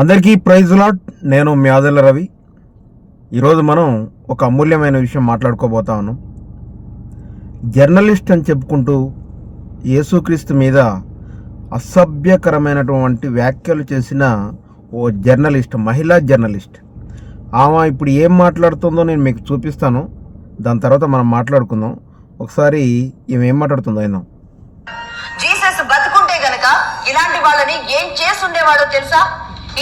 అందరికీ praise lot. నేను మీ ఆదర్ల రవి. ఈరోజు మనం ఒక అమూల్యమైన విషయం మాట్లాడుకోబోతా ఉన్నాం. జర్నలిస్ట్ అని చెప్పుకుంటూ యేసుక్రీస్తు మీద అసభ్యకరమైనటువంటి వ్యాఖ్యలు చేసిన ఓ జర్నలిస్ట్, మహిళా జర్నలిస్ట్. ఆమె ఇప్పుడు ఏం మాట్లాడుతుందో నేను మీకు చూపిస్తాను. దాని తర్వాత మనం మాట్లాడుకుందాం. ఒకసారి ఈమె ఏం మాట్లాడుతుందో అయినా. జీసస్ బతుకుంటే గనక ఇలాంటి వాళ్ళని ఏం చేసుండేవాడో తెలుసా?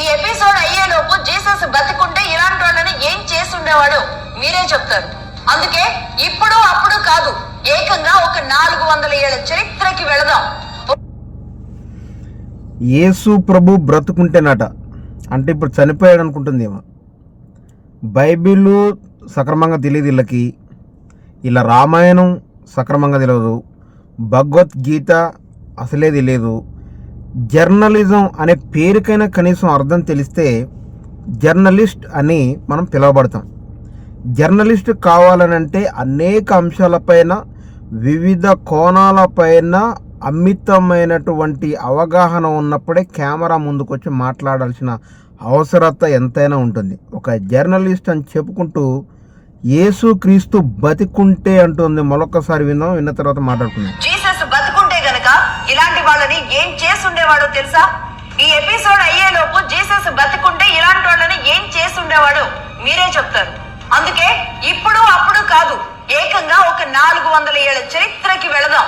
ఈ ఎపిసోడ్ అయ్యేలోపు జీసస్ బతుకుంటే ఇలాంటి వాళ్ళని ఏం చేసుండేవాడో మీరే చెప్తారు. అందుకే ఇప్పుడు అప్పుడు కాదు, ఏకంగా ఒక 400 ఏళ్ల చరిత్రకి వెళదాం. యేసు ప్రభు బ్రతుకుంటేనట, అంటే ఇప్పుడు చనిపోయాడు అనుకుంటుంది ఏమో. బైబిల్ సక్రమంగా తెలియదు వీళ్ళకి, ఇలా రామాయణం సక్రమంగా తెలియదు, భగవద్గీత అసలే తెలియదు. జర్నలిజం అనే పేరుకైనా కనీసం అర్థం తెలిస్తే జర్నలిస్ట్ అని మనం పిలువబడతాం. జర్నలిస్ట్ కావాలనంటే అనేక అంశాలపైన, వివిధ కోణాలపైన అమితమైనటువంటి అవగాహన ఉన్నప్పుడే కెమెరా ముందుకొచ్చి మాట్లాడాల్సిన అవసరత ఎంతైనా ఉంటుంది. ఒక జర్నలిస్ట్ అని చెప్పుకుంటూ యేసుక్రీస్తు బతికుంటే అంటుంది. మరొకసారి విందాం, విన్న తర్వాత మాట్లాడుకుందాం. జీసస్ బతుకుంటే గనక ఇలాంటి వాళ్ళని ఏం చేసుండేవాడో తెలుసా? ఈ ఎపిసోడ్ అయ్యేలోపు జీసస్ బతుకుంటే ఇలాంటి వాళ్ళని ఏం చేసుండేవాడో మీరే చెప్తారు. అందుకే ఇప్పుడు అప్పుడు కాదు, ఏకంగా ఒక 400 ఏళ్ల చరిత్రకి వెళదాం.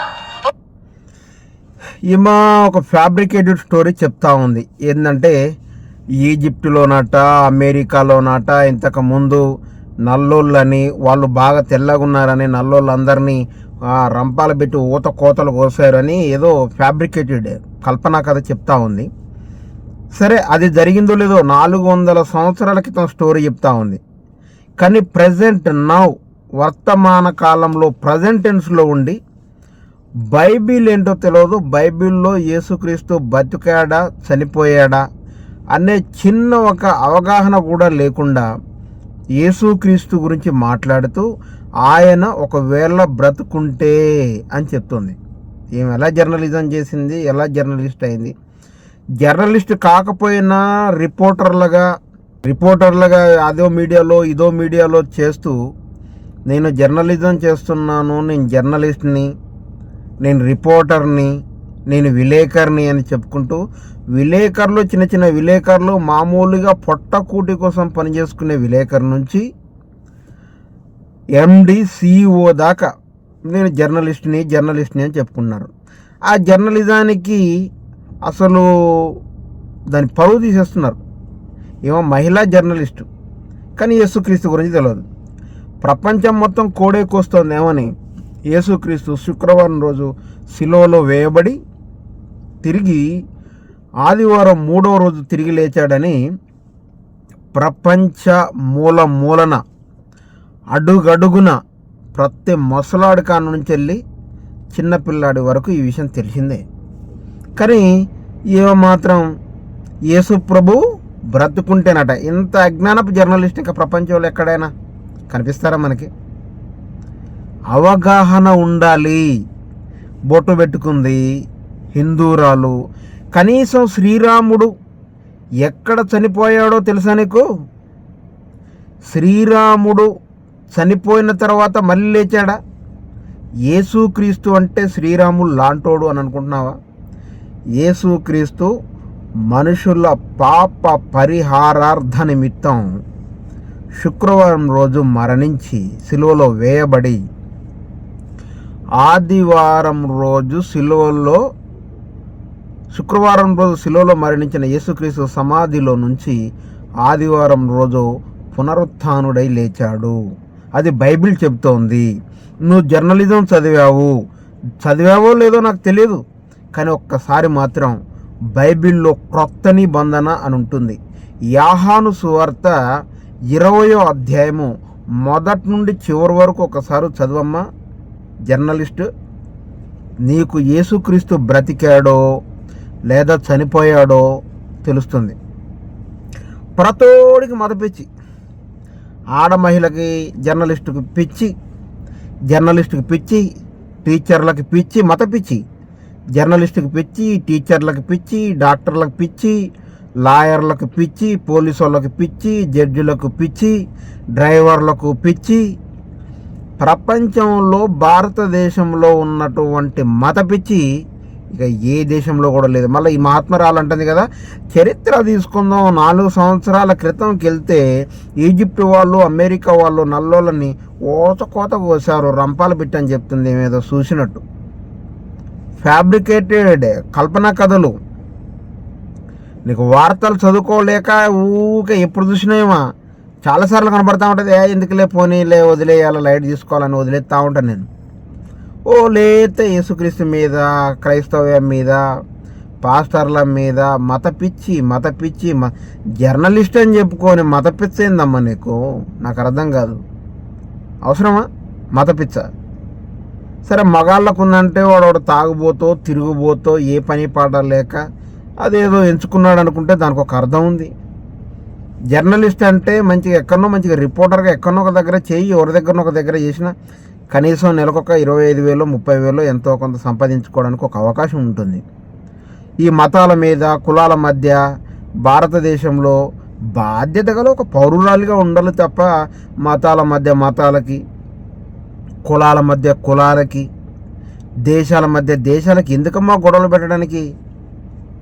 ఈమె ఒక ఫ్యాబ్రికేటెడ్ స్టోరీ చెప్తా ఉంది. ఏంటంటే ఈజిప్టులోనట, అమెరికాలోనట ఇంతకు ముందు నల్లోళ్ళని, వాళ్ళు బాగా తెల్లగా ఉన్నారని నల్లోళ్ళందరినీ రంపాలు పెట్టి ఊత కోతలు కోసారని ఏదో ఫ్యాబ్రికేటెడ్ కల్పనా కథ చెప్తా ఉంది. సరే, అది జరిగిందో లేదో 400 సంవత్సరాల క్రితం స్టోరీ చెప్తా ఉంది. కానీ ప్రజెంట్ నౌ, వర్తమాన కాలంలో ప్రజెంట్ టెన్స్లో ఉండి బైబిల్ ఏంటో తెలియదు, బైబిల్లో యేసుక్రీస్తు బతికాడా చనిపోయాడా అనే చిన్న ఒక అవగాహన కూడా లేకుండా యేసుక్రీస్తు గురించి మాట్లాడుతూ ఆయన ఒకవేళ బ్రతుకుంటే అని చెప్తుంది. ఈమె ఎలా జర్నలిజం చేసింది, ఎలా జర్నలిస్ట్ అయింది? జర్నలిస్ట్ కాకపోయినా రిపోర్టర్లుగా అదో మీడియాలో ఇదో మీడియాలో చేస్తూ నేను జర్నలిజం చేస్తున్నాను, నేను జర్నలిస్ట్ని, నేను రిపోర్టర్ని, నేను విలేకరిని అని చెప్పుకుంటూ, విలేకరులు చిన్న చిన్న విలేకరులు మామూలుగా పొట్టకూటి కోసం పనిచేసుకునే విలేకరు నుంచి ఎండి సిఇఓ దాకా నేను జర్నలిస్ట్ని అని చెప్పుకున్నారు. ఆ జర్నలిజానికి అసలు దాని పరువు తీసేస్తున్నారు. ఏమో మహిళా జర్నలిస్టు, కానీ యేసుక్రీస్తు గురించి తెలియదు. ప్రపంచం మొత్తం కోడే కోస్తోంది ఏమని, యేసుక్రీస్తు శుక్రవారం రోజు శిలువలో వేయబడి తిరిగి ఆదివారం 3వ రోజు తిరిగి లేచాడని ప్రపంచ మూలన అడుగడుగున ప్రతి మొసలాడి కాను నుంచి వెళ్ళి చిన్నపిల్లాడి వరకు ఈ విషయం తెలిసిందే. కానీ ఏమో మాత్రం యేసు ప్రభు బ్రతుకుంటేనట. ఇంత అజ్ఞానపు జర్నలిస్ట్ ఇంకా ప్రపంచంలో ఎక్కడైనా కనిపిస్తారా మనకి? అవగాహన ఉండాలి. బొట్టు పెట్టుకుంది, హిందూరాలు. కనీసం శ్రీరాముడు ఎక్కడ చనిపోయాడో తెలుసా నీకు? శ్రీరాముడు చనిపోయిన తర్వాత మళ్ళీ లేచాడా? యేసుక్రీస్తు అంటే శ్రీరాముడు లాంటోడు అని అనుకుంటున్నావా? యేసుక్రీస్తు మనుషుల పాప పరిహారార్థ నిమిత్తం శుక్రవారం రోజు మరణించి సిలువలో వేయబడి శుక్రవారం రోజు సిలువలో మరణించిన యేసుక్రీస్తు సమాధిలో నుంచి ఆదివారం రోజు పునరుత్థానుడై లేచాడు. అది బైబిల్ చెబుతోంది. నువ్వు జర్నలిజం చదివావో లేదో నాకు తెలియదు, కానీ ఒక్కసారి మాత్రం బైబిల్లో క్రొత్త నిబంధన అని ఉంటుంది. యోహాను సువార్త 20వ అధ్యాయము మొదటి నుండి చివరి వరకు ఒకసారి చదవమ్మా జర్నలిస్టు. నీకు యేసుక్రీస్తు బ్రతికాడో లేదా చనిపోయాడో తెలుస్తుంది. ప్రతోడికి మత పిచ్చి, ఆడ మహిళకి జర్నలిస్టుకి పిచ్చి, టీచర్లకి పిచ్చి, మత పిచ్చి, జర్నలిస్టుకి పిచ్చి, టీచర్లకి పిచ్చి, డాక్టర్లకు పిచ్చి, లాయర్లకు పిచ్చి, పోలీసు వాళ్ళకి పిచ్చి, జడ్జిలకు పిచ్చి, డ్రైవర్లకు పిచ్చి. ప్రపంచంలో భారతదేశంలో ఉన్నటువంటి మత పిచ్చి ఇక ఏ దేశంలో కూడా లేదు. మళ్ళీ ఈ మహాత్మరాలు అంటుంది కదా, చరిత్ర తీసుకుందాం. 4 సంవత్సరాల క్రితంకి వెళ్తే ఈజిప్ట్ వాళ్ళు, అమెరికా వాళ్ళు నల్లోళ్ళని ఓచకోత కోసారు, రంపాలు పెట్టని చెప్తుంది ఏమేదో చూసినట్టు. ఫ్యాబ్రికేటెడ్ కల్పనా కథలు. నీకు వార్తలు చదువుకోలేక ఊకే ఎప్పుడు చూసినాయేమా చాలాసార్లు కనబడతా ఉంటుంది. ఎందుకులే పోనీలే వదిలేయాలి, లైట్ తీసుకోవాలని వదిలేస్తూ ఉంటాను నేను. లేతే యేసుక్రీస్తు మీద, క్రైస్తవ్యం మీద, పాస్టర్ల మీద మత పిచ్చి జర్నలిస్ట్ అని చెప్పుకొని మత పిచ్చ ఏందమ్మా నీకు? నాకు అర్థం కాదు. అవసరమా మత పిచ్చ? సరే, మగాళ్ళకు ఉందంటే వాడు తాగుబోతో, తిరుగుబోతో, ఏ పని పాట లేక అదేదో ఎంచుకున్నాడు అనుకుంటే దానికి ఒక అర్థం ఉంది. జర్నలిస్ట్ అంటే మంచిగా ఎక్కడనో మంచిగా రిపోర్టర్గా ఎక్కడనో ఒక దగ్గర చేయి, ఎవరి దగ్గరనో ఒక దగ్గర చేసిన కనీసం నెలకొక 25,000 30,000 ఎంతో కొంత సంపాదించుకోవడానికి ఒక అవకాశం ఉంటుంది. ఈ మతాల మీద, కులాల మధ్య భారతదేశంలో బాధ్యత గల ఒక పౌరురాలిగా ఉండాలి తప్ప మతాల మధ్య మతాలకి, కులాల మధ్య కులాలకి, దేశాల మధ్య దేశాలకి ఎందుకమ్మా గొడవలు పెట్టడానికి?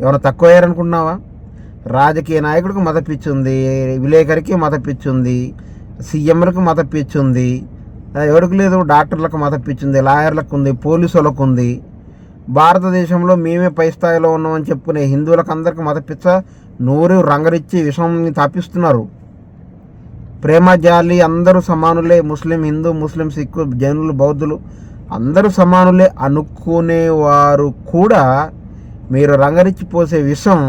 ఎవరైనా తక్కువ అయ్యారనుకుంటున్నావా? రాజకీయ నాయకుడికి మత పిచ్చి ఉంది, విలేకరికి మత పిచ్చి ఉంది, సీఎంలకు మత పిచ్చి ఉంది, ఎవరికి లేదు, డాక్టర్లకు మత పిచ్చి ఉంది, లాయర్లకు ఉంది, పోలీసులకు ఉంది. భారతదేశంలో మేమే పై స్థాయిలో ఉన్నామని చెప్పుకునే హిందువులకు అందరికీ మత పిచ్చ నూరు రంగరిచ్చి విషంని తాపిస్తున్నారు. ప్రేమ జాలి అందరూ సమానులే, ముస్లిం, హిందూ, ముస్లిం, సిక్కు, జైనులు, బౌద్ధులు అందరూ సమానులే అనుకునేవారు కూడా మీరు రంగరిచ్చి పోసే విషం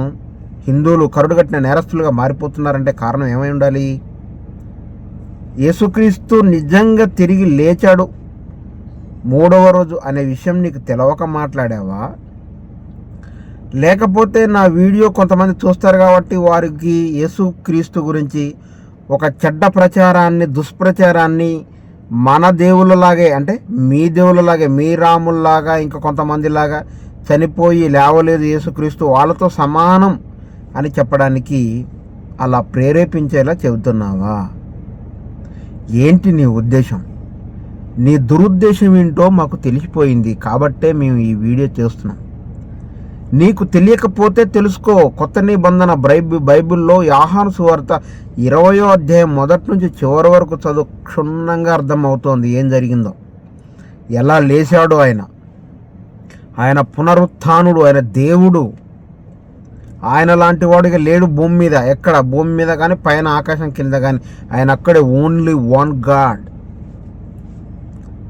హిందువులు కరుడుగట్టిన నేరస్తులుగా మారిపోతున్నారంటే కారణం ఏమై ఉండాలి? యేసుక్రీస్తు నిజంగా తిరిగి లేచాడు 3వ రోజు అనే విషయం నీకు తెలవక మాట్లాడావా? లేకపోతే నా వీడియో కొంతమంది చూస్తారు కాబట్టి వారికి యేసుక్రీస్తు గురించి ఒక చెడ్డ ప్రచారాన్ని, దుష్ప్రచారాన్ని మన దేవుళ్ళలాగే, అంటే మీ దేవుళ్ళలాగే, మీ రాముల్లాగా, ఇంకా కొంతమందిలాగా చనిపోయి లేవలేదు యేసుక్రీస్తు, వాళ్ళతో సమానం అని చెప్పడానికి అలా ప్రేరేపించేలా చెబుతున్నావా? ఏంటి నీ ఉద్దేశం? నీ దురుద్దేశం ఏంటో మాకు తెలిసిపోయింది కాబట్టే మేము ఈ వీడియో చేస్తున్నాం. నీకు తెలియకపోతే తెలుసుకో. కొత్త నిబంధన బైబిల్లో యోహాను సువార్త 20వ అధ్యాయం మొదటి నుంచి చివరి వరకు చదువు, క్షుణ్ణంగా అర్థమవుతోంది ఏం జరిగిందో, ఎలా లేచాడో ఆయన పునరుత్థానుడు, ఆయన దేవుడు. ఆయన లాంటి వాడిగా లేడు భూమి మీద, ఎక్కడ భూమి మీద కానీ పైన ఆకాశం కింద కానీ. ఆయన అక్కడే ఓన్లీ వన్ గాడ్.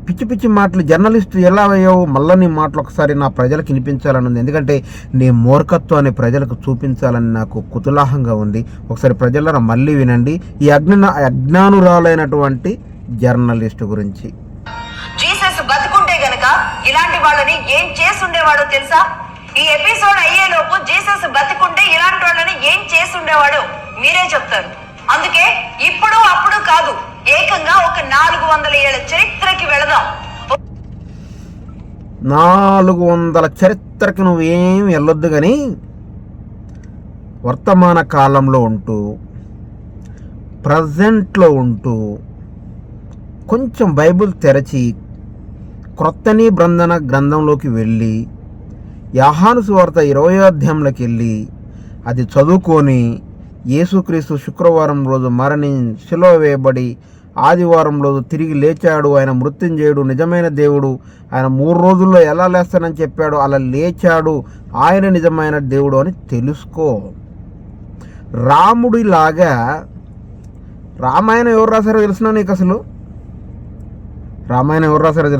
పిచ్చి పిచ్చి మాటలు జర్నలిస్టు ఎలా అయ్యావు? మళ్ళీ నీ మాటలు ఒకసారి నా ప్రజలకు వినిపించాలని ఉంది, ఎందుకంటే నీ మూర్ఖత్వాన్ని ప్రజలకు చూపించాలని నాకు కుతూహలంగా ఉంది. ఒకసారి ప్రజలను మళ్ళీ వినండి ఈ అజ్ఞానురాలైనటువంటి జర్నలిస్టు గురించి. జీసస్ బతుకుంటే గనక ఇలాంటి వాళ్ళని ఏం చేసుండేవాడో తెలుసా? ఈ ఎపిసోడ్ అయ్యేలోపు జీసస్ బతుకుంటే ఇలాంటి వాళ్ళని ఏం చేసుండేవాడో మీరే చెప్తారు. అందుకే ఇప్పుడు అప్పుడు కాదు, ఏకంగా ఒక 400 ఏళ్ల చరిత్రకి వెళదాం. 400 చరిత్రకి నువ్వేం వెళ్ళొద్దు కానీ వర్తమాన కాలంలో ఉంటూ, ప్రజెంట్లో ఉంటూ, కొంచెం బైబిల్ తెరచి క్రొత్త నిబంధన గ్రంథంలోకి వెళ్ళి యోహాను సువార్త 20వ అధ్యాయంలోకి వెళ్ళి అది చదువుకొని యేసుక్రీస్తు శుక్రవారం రోజు శిలువ వేయబడి ఆదివారం రోజు తిరిగి లేచాడు, ఆయన మృత్యుంజయుడు, నిజమైన దేవుడు, ఆయన 3 రోజుల్లో ఎలా లేస్తానని చెప్పాడు అలా లేచాడు, ఆయన నిజమైన దేవుడు అని తెలుసుకో. రాముడిలాగా రామాయణం ఎవరు రాశారో తెలుసునా నీకు? అసలు రామాయణం ఎవరు రాశారో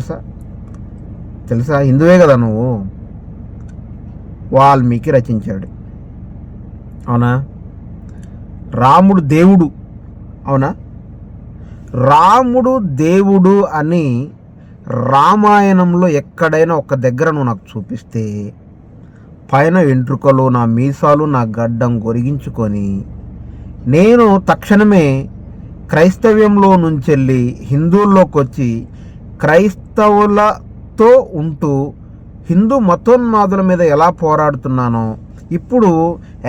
తెలుసా? హిందువే కదా నువ్వు. వాల్మీకి రచించాడు, అవునా? రాముడు దేవుడు, అవునా? రాముడు దేవుడు అని రామాయణంలో ఎక్కడైనా ఒక దగ్గర నువ్వు నాకు చూపిస్తే పైన వెంట్రుకలు, నా మీసాలు, నా గడ్డం గొరిగించుకొని నేను తక్షణమే క్రైస్తవ్యంలో నుంచి వెళ్ళి హిందువుల్లోకి వచ్చి క్రైస్తవులతో ఉంటూ హిందూ మతోన్మాదుల మీద ఎలా పోరాడుతున్నానో, ఇప్పుడు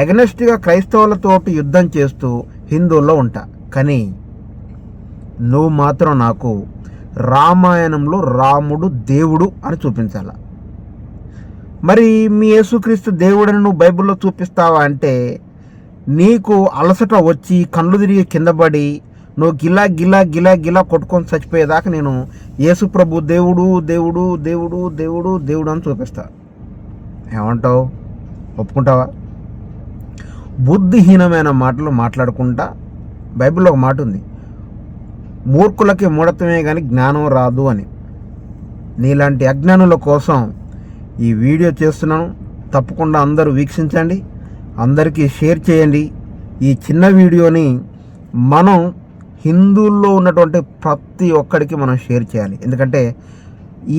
ఎగనెస్ట్గా క్రైస్తవులతోటి యుద్ధం చేస్తూ హిందువుల్లో ఉంటా. కానీ నువ్వు మాత్రం నాకు రామాయణంలో రాముడు దేవుడు అని చూపించాల. మరి మీ యేసుక్రీస్తు దేవుడని నువ్వు బైబిల్లో చూపిస్తావా అంటే నీకు అలసట వచ్చి కళ్ళు తిరిగి కింద పడి నువ్వు గిలా గిలా గిలా గిలా కొట్టుకొని చచ్చిపోయేదాకా నేను యేసు ప్రభు దేవుడు దేవుడు దేవుడు దేవుడు దేవుడు అని చూపిస్తా. ఏమంటావు? ఒప్పుకుంటావా? బుద్ధిహీనమైన మాటలు మాట్లాడుకుంటా. బైబిల్లో ఒక మాట ఉంది, మూర్ఖులకి మూఢత్వమే కానీ జ్ఞానం రాదు అని. నీలాంటి అజ్ఞానుల కోసం ఈ వీడియో చేస్తున్నాను. తప్పకుండా అందరూ వీక్షించండి, అందరికీ షేర్ చేయండి. ఈ చిన్న వీడియోని మనం హిందువుల్లో ఉన్నటువంటి ప్రతి ఒక్కడికి మనం షేర్ చేయాలి. ఎందుకంటే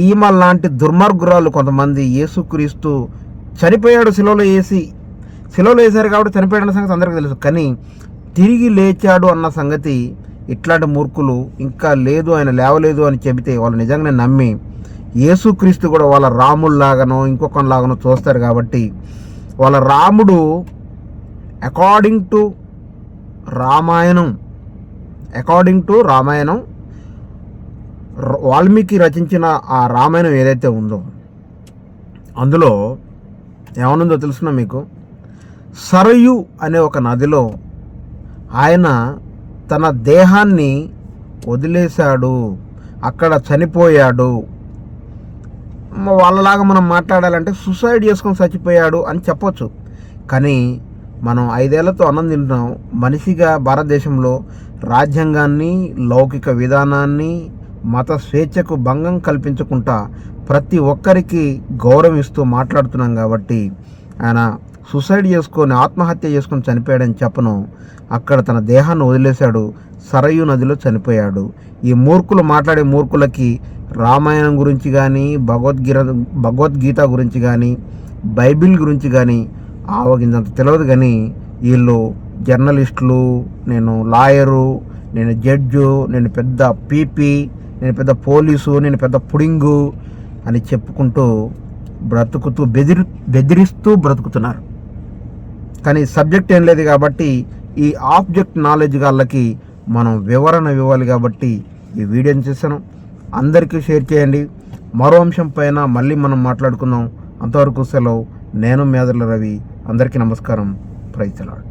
ఈమె లాంటి దుర్మార్గురాలు కొంతమంది యేసుక్రీస్తు చనిపోయాడు, శిలువలో వేశారు కాబట్టి చనిపోయాడన్న సంగతి అందరికీ తెలుసు. కానీ తిరిగి లేచాడు అన్న సంగతి ఇట్లాంటి మూర్ఖులు ఇంకా లేదు, ఆయన లేవలేదు అని చెబితే వాళ్ళు నిజంగానే నమ్మి యేసుక్రీస్తు కూడా వాళ్ళ రాముల్లాగానో ఇంకొకలాగానో చూస్తారు. కాబట్టి వాళ్ళ రాముడు అకార్డింగ్ టు రామాయణం వాల్మీకి రచించిన ఆ రామాయణం ఏదైతే ఉందో అందులో ఏమనుందో తెలుసునా మీకు? సరయు అనే ఒక నదిలో ఆయన తన దేహాన్ని వదిలేశాడు, అక్కడ చనిపోయాడు. వాళ్ళలాగా మనం మాట్లాడాలంటే సూసైడ్ చేసుకొని చచ్చిపోయాడు అని చెప్పొచ్చు. కానీ మనం 5 ఏళ్లతో అన్నం తింటున్నాం. మనిషిగా భారతదేశంలో రాజ్యాంగాన్ని, లౌకిక విధానాన్ని, మత స్వేచ్ఛకు భంగం కల్పించకుండా ప్రతి ఒక్కరికి గౌరవిస్తూ మాట్లాడుతున్నాం. కాబట్టి ఆయన సూసైడ్ చేసుకొని ఆత్మహత్య చేసుకొని చనిపోయాడని చెప్పను. అక్కడ తన దేహాన్ని వదిలేశాడు, సరయు నదిలో చనిపోయాడు. ఈ మూర్ఖులు మాట్లాడే మూర్ఖులకి రామాయణం గురించి కానీ, భగవద్గీత గురించి కానీ, బైబిల్ గురించి కానీ ఆవగిందంత తెలియదు. కానీ వీళ్ళు జర్నలిస్టులు, నేను లాయరు, నేను జడ్జు, నేను పెద్ద పీపీ, నేను పెద్ద పోలీసు, నేను పెద్ద పుడింగు అని చెప్పుకుంటూ బ్రతుకుతూ బెదిరిస్తూ బ్రతుకుతున్నారు. కానీ సబ్జెక్ట్ ఏం లేదు కాబట్టి ఈ ఆబ్జెక్ట్ నాలెడ్జ్ వాళ్ళకి మనం వివరణ ఇవ్వాలి. కాబట్టి ఈ వీడియోని చేశాను, అందరికీ షేర్ చేయండి. మరో అంశం పైన మళ్ళీ మనం మాట్లాడుకుందాం. అంతవరకు సెలవు. నేను మేదర్ల రవి. అందరికీ నమస్కారం. Praise the lord.